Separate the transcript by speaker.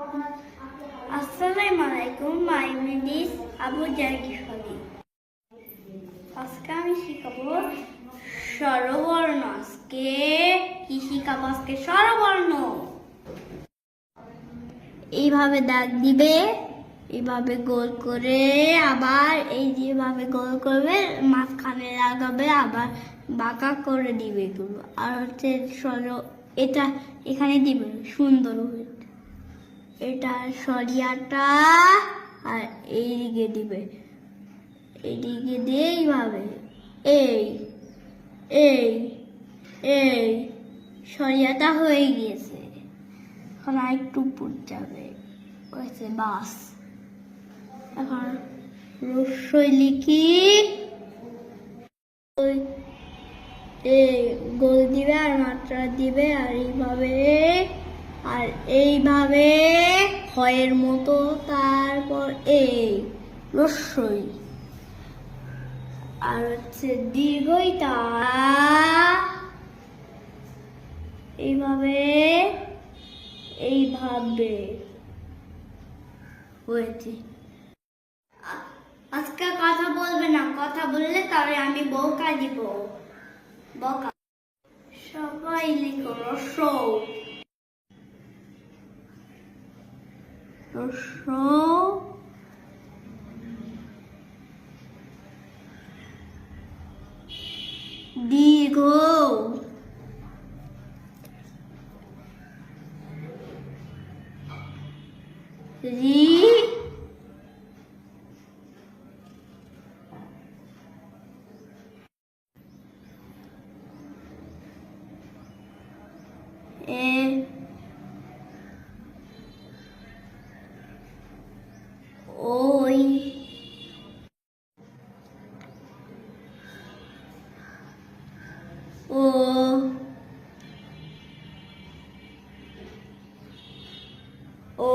Speaker 1: আসসালামু আলাইকুম, my name is Abu Zakir. আজকে আমি শিখাবো স্বরবর্ণ। আজকে কি শিখাবো? আজকে স্বরবর্ণ। এইভাবে দাগ দিবে, এইভাবে গোল করে, আবার এই যেভাবে গোল করবে মাঝখানে লাগাবে, আবার বাঁকা করে দিবে এগুলো। আর হচ্ছে এটা এখানে দিবে সুন্দর হয়ে, এটা সরিয়াটা আর এইদিকে দিবে, এইদিকে দিয়ে এইভাবে এই এই এই সরিয়াটা হয়ে গিয়েছে। এখন আরেকটু উপর যাবে, হয়েছে বাস। এখন রস্যই লিখি, এই গোল দিবে আর মাত্রা দিবে, আর এইভাবে ক্ষয়ের মতো, তারপর এই রস্যই, আর হচ্ছে দীর্ঘইটা এইভাবে হয়েছে। আজকে কথা বলবে না, কথা বললে তবে আমি বকা দিব, বকা। সবাই লিখো রস্য, রস্য, দীর্ঘ, রি, এ, ওই, ও, ও।